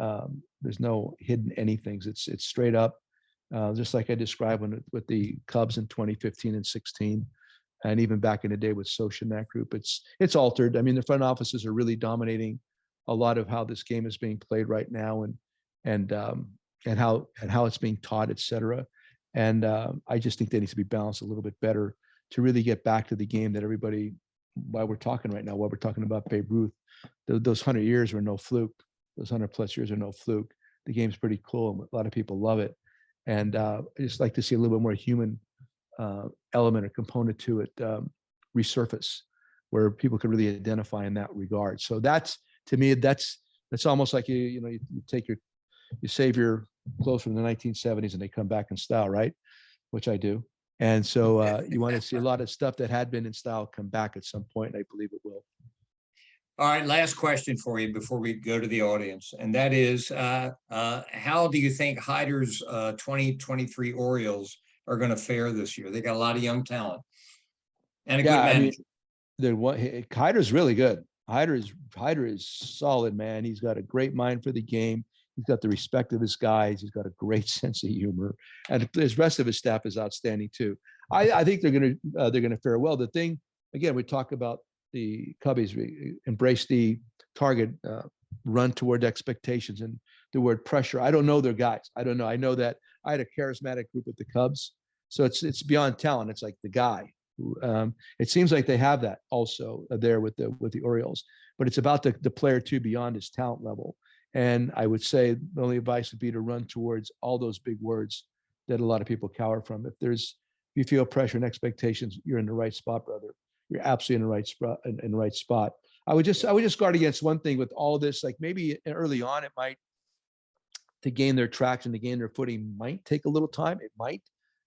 there's no hidden anythings. It's straight up, just like I described with the Cubs in 2015 and 16. And even back in the day with Socha and that group, it's altered. I mean, the front offices are really dominating a lot of how this game is being played right now, and how it's being taught, et cetera. And I just think they need to be balanced a little bit better to really get back to the game that everybody. Why we're talking right now, why we're talking about Babe Ruth, those 100 years were no fluke. Those 100+ years are no fluke. The game's pretty cool, and a lot of people love it. And I just like to see a little bit more human element or component to it resurface, where people could really identify in that regard. So that's, to me, that's almost like you save your clothes from the 1970s and they come back in style, right? Which I do. And so you want to see a lot of stuff that had been in style come back at some point, and I believe it will. All right, last question for you before we go to the audience, and that is, how do you think Hyder's 2023 Orioles are going to fare this year? They got a lot of young talent and a good manager. Hyder's really good. Hyder is solid, man. He's got a great mind for the game. He's got the respect of his guys. He's got a great sense of humor, and the rest of his staff is outstanding too. I think they're gonna fare well. The thing, again, we talk about the Cubbies embrace the target, run toward expectations, and the word pressure. I don't know their guys. I don't know. I know that I had a charismatic group with the Cubs, so it's beyond talent. It's like the guy. It seems like they have that also there with the Orioles, but it's about the player too beyond his talent level. And I would say the only advice would be to run towards all those big words that a lot of people cower from. If you feel pressure and expectations, you're in the right spot, brother. You're absolutely in the right spot. I would just guard against one thing with all this. Like maybe early on, it might, to gain their traction, to gain their footing, might take a little time. It might,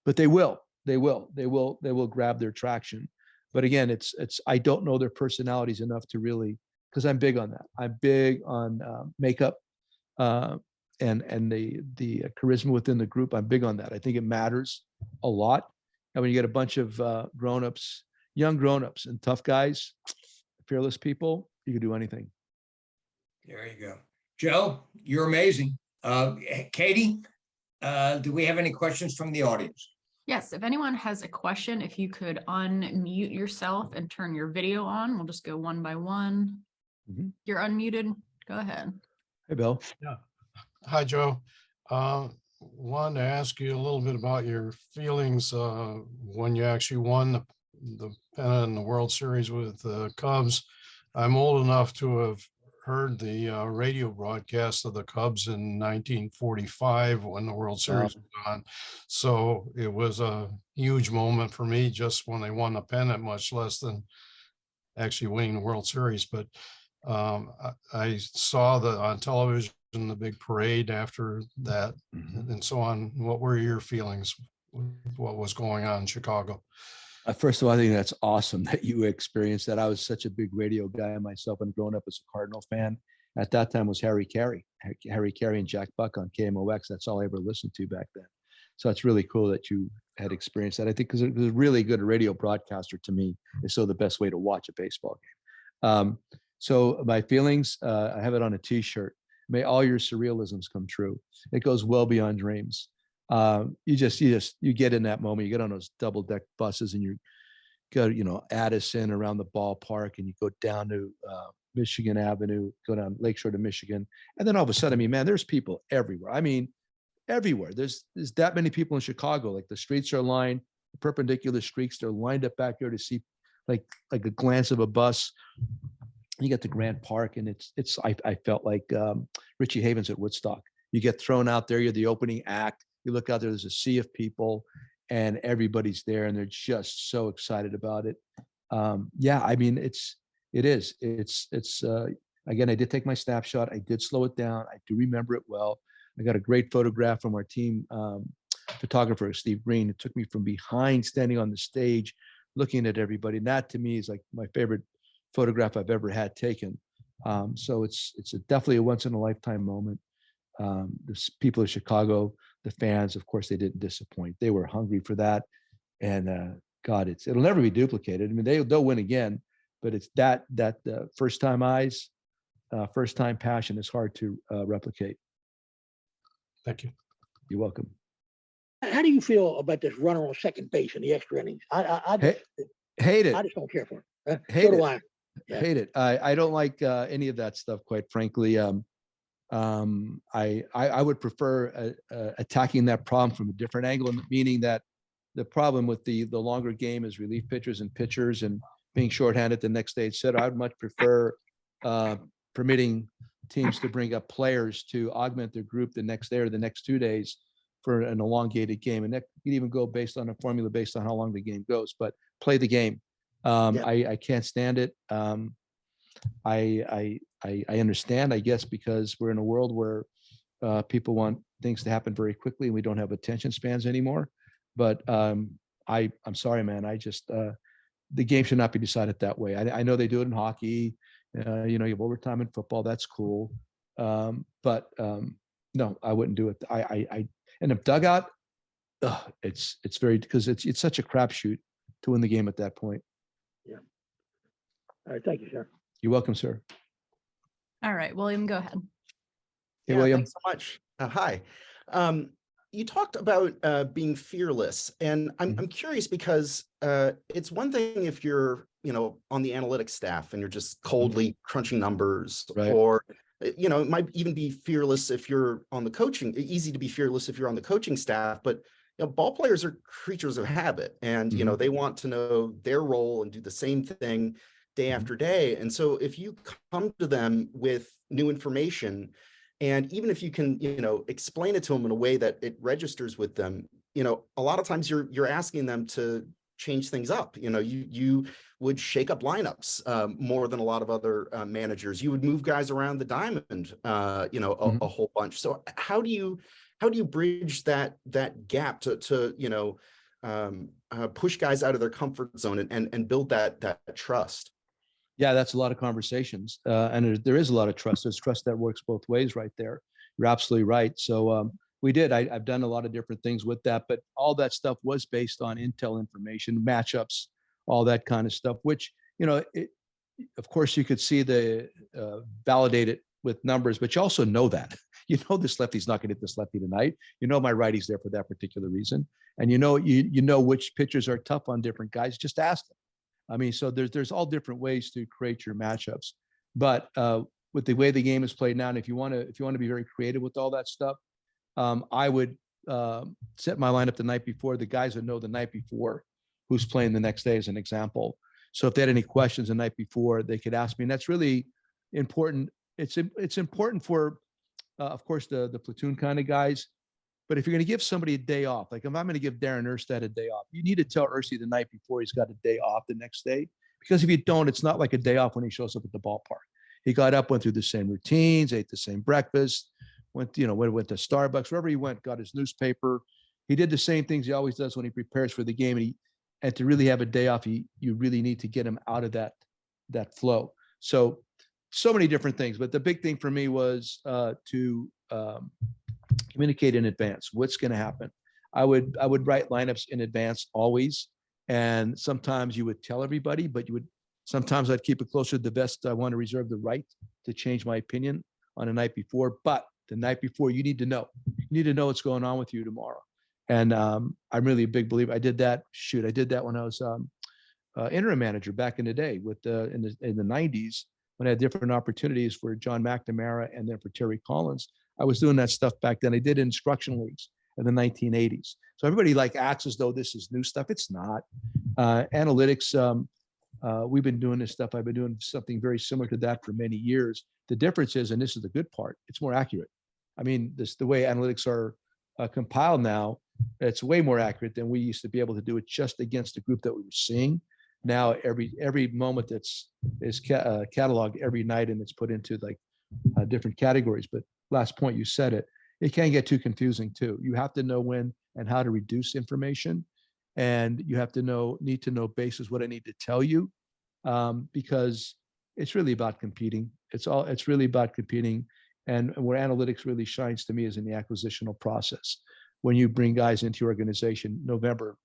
but they will grab their traction. But again, I don't know their personalities enough to really, because I'm big on that. I'm big on makeup and the charisma within the group. I'm big on that. I think it matters a lot. And when you get a bunch of grown-ups, young grown-ups and tough guys, fearless people, you can do anything. There you go. Joe, you're amazing. Katie, do we have any questions from the audience? Yes, if anyone has a question, if you could unmute yourself and turn your video on, we'll just go one by one. You're unmuted. Go ahead. Hey, Bill. Yeah. Hi, Joe. Wanted to ask you a little bit about your feelings when you actually won the pennant in the World Series with the Cubs. I'm old enough to have heard the radio broadcast of the Cubs in 1945 when the World Series was on. So it was a huge moment for me just when they won the pennant, much less than actually winning the World Series. But I saw on television the big parade after that and so on. What were your feelings? What was going on in Chicago? First of all, I think that's awesome that you experienced that. I was such a big radio guy myself, and growing up as a Cardinal fan. At that time was Harry Carey and Jack Buck on KMOX. That's all I ever listened to back then. So it's really cool that you had experienced that. I think because it was really good. A radio broadcaster, to me, is so the best way to watch a baseball game. So my feelings, I have it on a T-shirt. May all your surrealisms come true. It goes well beyond dreams. You get in that moment. You get on those double deck buses and you go, Addison around the ballpark, and you go down to Michigan Avenue, go down Lakeshore to Michigan, and then all of a sudden, man, there's people everywhere. Everywhere. There's that many people in Chicago. Like the streets are lined, the perpendicular streets. They're lined up back there to see, like a glance of a bus. You get to Grant Park, and I felt like Richie Havens at Woodstock. You get thrown out there. You're the opening act. You look out there. There's a sea of people, and everybody's there, and they're just so excited about it. Again, I did take my snapshot. I did slow it down. I do remember it well. I got a great photograph from our team photographer, Steve Green. It took me from behind, standing on the stage, looking at everybody. And that to me is like my favorite photograph I've ever had taken. So it's definitely a once in a lifetime moment. The people of Chicago, the fans, of course, they didn't disappoint. They were hungry for that. And God, it'll never be duplicated. I mean, they'll win again, but it's that first time eyes, first time passion is hard to replicate. Thank you. You're welcome. How do you feel about this runner on second base in the extra innings? I just Hate it. I just don't care for it. Hate So do it. I. Yeah. Hate it. I don't like any of that stuff, quite frankly. I would prefer attacking that problem from a different angle, meaning that the problem with the longer game is relief pitchers and pitchers and being shorthanded the next day, et cetera. I'd much prefer permitting teams to bring up players to augment their group the next day or the next 2 days for an elongated game. And that could even go based on a formula based on how long the game goes, but play the game. I can't stand it. I understand, I guess, because we're in a world where people want things to happen very quickly and we don't have attention spans anymore. But I'm sorry, man. The game should not be decided that way. I know they do it in hockey. You have overtime in football. That's cool. But no, I wouldn't do it. In a dugout, it's very, because it's such a crapshoot to win the game at that point. Yeah. All right. Thank you, sir. You're welcome, sir. All right, William, go ahead. Hey, William. Thanks so much. Hi. You talked about being fearless, and I'm curious because it's one thing if you're, on the analytics staff and you're just coldly crunching numbers, right. Or, it might even be fearless if you're on the coaching, easy to be fearless if you're on the coaching staff, but ball players are creatures of habit, and, they want to know their role and do the same thing day after day. And so if you come to them with new information, and even if you can, explain it to them in a way that it registers with them, a lot of times you're asking them to change things up. You would shake up lineups more than a lot of other managers. You would move guys around the diamond, a whole bunch. So how do you bridge that gap to push guys out of their comfort zone and build that trust? Yeah, that's a lot of conversations. And there is a lot of trust. There's trust that works both ways right there. You're absolutely right. So I've done a lot of different things with that, but all that stuff was based on intel information, matchups, all that kind of stuff, which, of course you could see the validate it with numbers, but you also know that, this lefty's not going to hit this lefty tonight. My righty's there for that particular reason. And you know which pitchers are tough on different guys. Just ask them. So there's all different ways to create your matchups, but with the way the game is played now, and if you want to be very creative with all that stuff, I would set my lineup the night before. The guys would know the night before who's playing the next day, as an example. So if they had any questions the night before, they could ask me, and that's really important. It's important for, of course, the platoon kind of guys. But if you're going to give somebody a day off, like if I'm going to give Darren Erstad a day off, you need to tell Ersty the night before he's got a day off the next day. Because if you don't, it's not like a day off when he shows up at the ballpark. He got up, went through the same routines, ate the same breakfast, went to Starbucks, wherever he went, got his newspaper. He did the same things he always does when he prepares for the game. And to really have a day off, you really need to get him out of that flow. So many different things. But the big thing for me was to communicate in advance what's going to happen. I would write lineups in advance always, and sometimes you would tell everybody, but sometimes I'd keep it closer to the vest. I want to reserve the right to change my opinion on the night before, but the night before you need to know. You need to know what's going on with you tomorrow. And I'm really a big believer. I did that when I was interim manager back in the day in the 90s when I had different opportunities for John McNamara and then for Terry Collins. I was doing that stuff back then. I did instruction leagues in the 1980s. So everybody acts as though this is new stuff. It's not. Analytics, we've been doing this stuff. I've been doing something very similar to that for many years. The difference is, and this is the good part, it's more accurate. I mean, the way analytics are compiled now, it's way more accurate than we used to be able to do it just against the group that we were seeing. Now every moment is cataloged every night, and it's put into different categories. But last point, you said it. It can get too confusing too. You have to know when and how to reduce information, and you have to need to know basis what I need to tell you, because it's really about competing. It's really about competing, and where analytics really shines to me is in the acquisitional process. When you bring guys into your organization, November,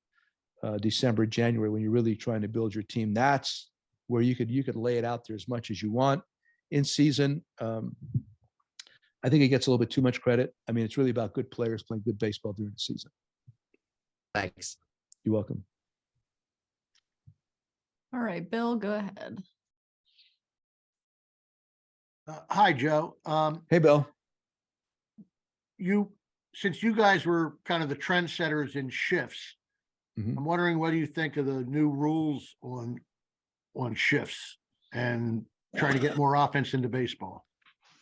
December, January, when you're really trying to build your team, that's where you could lay it out there as much as you want. In season, I think it gets a little bit too much credit. I mean, it's really about good players playing good baseball during the season. Thanks. You're welcome. All right, Bill, go ahead. Hi, Joe. Hey, Bill. Since you guys were kind of the trendsetters in shifts, I'm wondering what do you think of the new rules on shifts and trying to get more offense into baseball?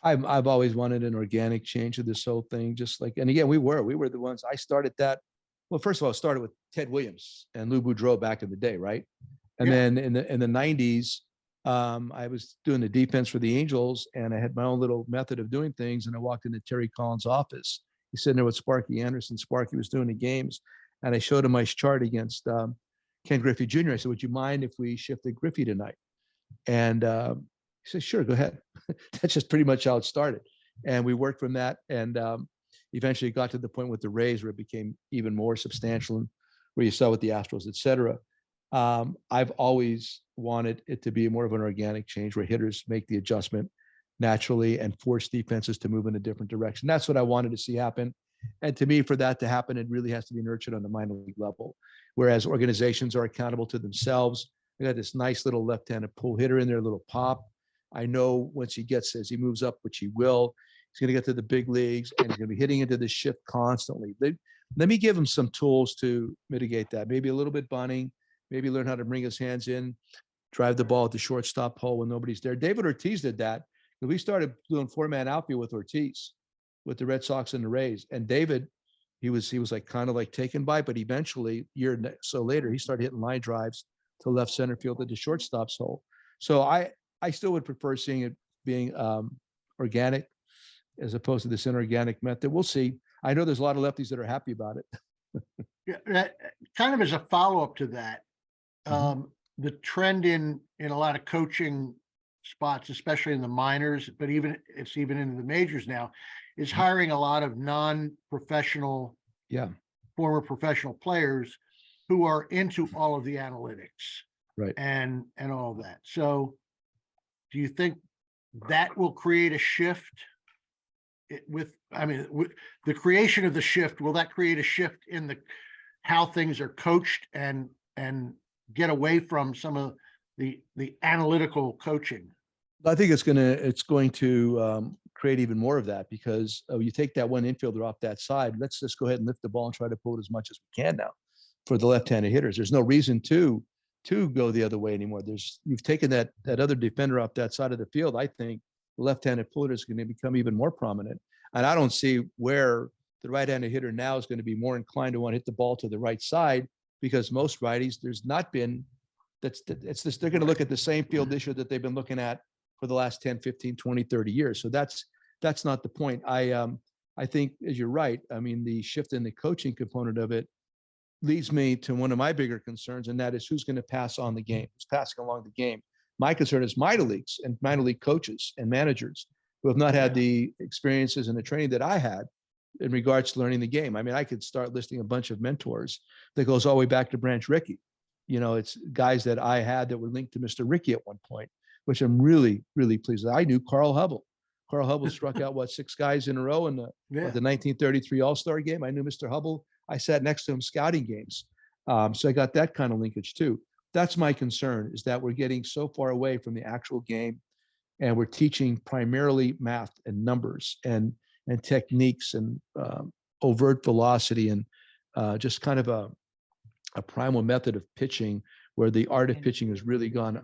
I've always wanted an organic change of this whole thing. And again, we were the ones. I started that. Well, first of all, I started with Ted Williams and Lou Boudreau back in the day, right? And then in the 90s, I was doing the defense for the Angels, and I had my own little method of doing things. And I walked into Terry Collins' office. He's sitting there with Sparky Anderson. Sparky was doing the games, and I showed him my chart against Ken Griffey Jr. I said, "Would you mind if we shifted Griffey tonight?" And he said, "Sure, go ahead." That's just pretty much how it started, and we worked from that, and eventually got to the point with the Rays where it became even more substantial, and where you saw with the Astros, et cetera. I've always wanted it to be more of an organic change where hitters make the adjustment naturally and force defenses to move in a different direction. That's what I wanted to see happen. And to me, for that to happen, it really has to be nurtured on the minor league level. Whereas organizations are accountable to themselves. We got this nice little left-handed pull hitter in there, little pop. I know once as he moves up, which he will, he's going to get to the big leagues and he's going to be hitting into the shift constantly. Let me give him some tools to mitigate that. Maybe a little bit bunting, maybe learn how to bring his hands in, drive the ball at the shortstop hole when nobody's there. David Ortiz did that. We started doing 4-man outfield with Ortiz, with the Red Sox and the Rays. And David, he was kind of taken by, but eventually, a year or so later, he started hitting line drives to left center field at the shortstop's hole. So I still would prefer seeing it being organic as opposed to this inorganic method. We'll see. I know there's a lot of lefties that are happy about it. Yeah, kind of as a follow-up to that, the trend in a lot of coaching spots, especially in the minors, but it's even into the majors now, is hiring a lot of non-professional, former professional players who are into all of the analytics, right, and all of that. So, do you think that will create a shift? With the creation of the shift, will that create a shift in how things are coached and get away from some of the analytical coaching? I think it's going to create even more of that, because you take that one infielder off that side. Let's just go ahead and lift the ball and try to pull it as much as we can now for the left-handed hitters. There's no reason to go the other way anymore. You've taken that other defender off that side of the field. I think the left-handed puller is going to become even more prominent. And I don't see where the right-handed hitter now is going to be more inclined to want to hit the ball to the right side, because most righties, they're going to look at the same field issue that they've been looking at for the last 10, 15, 20, 30 years. So that's not the point. I think, as you're right, I mean, the shift in the coaching component of it leads me to one of my bigger concerns, and that is who's going to pass on the game, who's passing along the game. My concern is minor leagues and minor league coaches and managers who have not had the experiences and the training that I had in regards to learning the game. I mean, I could start listing a bunch of mentors that goes all the way back to Branch Rickey. It's guys that I had that were linked to Mr. Rickey at one point, which I'm really, really pleased with. I knew Carl Hubble Carl Hubble struck out, what, 6 guys in a row in the Yeah. the 1933 All-Star game. I knew Mr. Hubble. I sat next to him scouting games. So I got that kind of linkage too. That's my concern, is that we're getting so far away from the actual game, and we're teaching primarily math and numbers and techniques and overt velocity and just kind of a primal method of pitching, where the art of pitching has really gone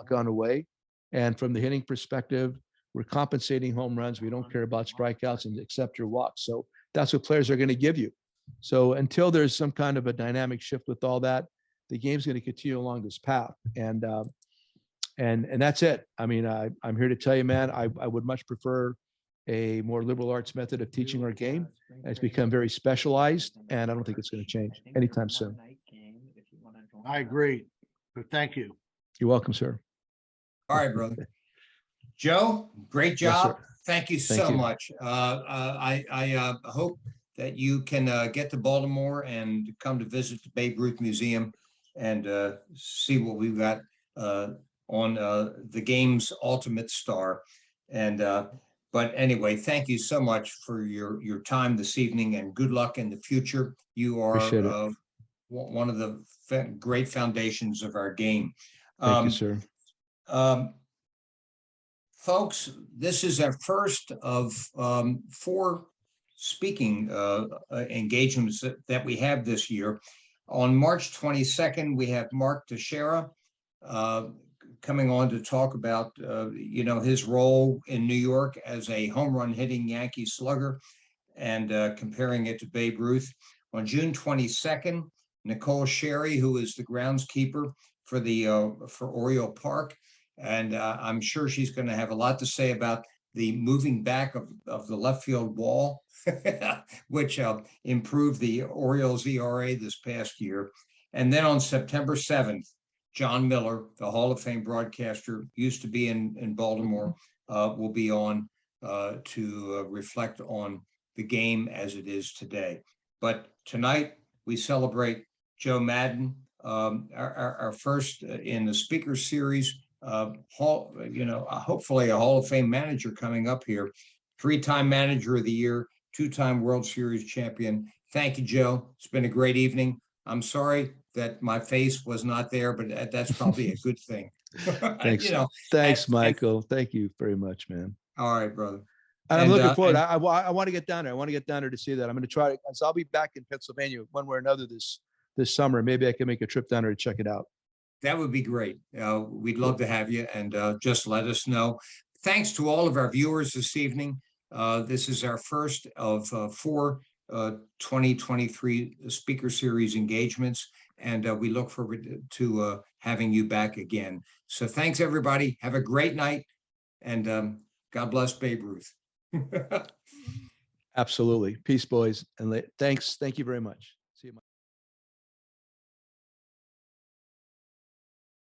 away. And from the hitting perspective, we're compensating home runs. We don't care about strikeouts and accept your walks. So that's what players are going to give you. So until there's some kind of a dynamic shift with all that, the game's going to continue along this path. And that's it. I mean, I'm here to tell you, man, I would much prefer a more liberal arts method of teaching our game. It's become very specialized, and I don't think it's going to change anytime soon. I agree. But thank you. You're welcome, sir. All right, brother. Joe, great Yes, job. sir. Thank you Thank so you. much. I hope that you can get to Baltimore and come to visit the Babe Ruth Museum and see what we've got on the game's ultimate star. And but anyway, thank you so much for your time this evening, and good luck in the future. You Appreciate are it. one of the great foundations of our game. Thank you, sir. Folks, this is our first of 4 speaking engagements that we have this year. On March 22nd, we have Mark Teixeira coming on to talk about his role in New York as a home run hitting Yankee slugger, and comparing it to Babe Ruth. On June 22nd, Nicole, who is the groundskeeper for the for Oriole Park, and I'm sure she's going to have a lot to say about the moving back of the left field wall, which improved the Orioles ERA this past year. And then on September 7th, Jon Miller, the Hall of Fame broadcaster, used to be in Baltimore, will be on to reflect on the game as it is today. But tonight we celebrate Joe Maddon, our first in the speaker series. Hopefully a Hall of Fame manager coming up here, 3-time manager of the year, 2-time World Series champion. Thank you, Joe. It's been a great evening. I'm sorry that my face was not there, but that's probably a good thing. Thanks. Thanks, Michael. Thank you very much, man. All right, brother. And I'm looking forward. I want to get down there. I want to get down there to see that. I'm going to try. So I'll be back in Pennsylvania one way or another this summer. Maybe I can make a trip down there to check it out. That would be great. We'd love to have you, and just let us know. Thanks to all of our viewers this evening. This is our first of 4 2023 speaker series engagements, and we look forward to having you back again. So thanks, everybody. Have a great night, and God bless Babe Ruth. Absolutely. Peace, boys. And thanks. Thank you very much.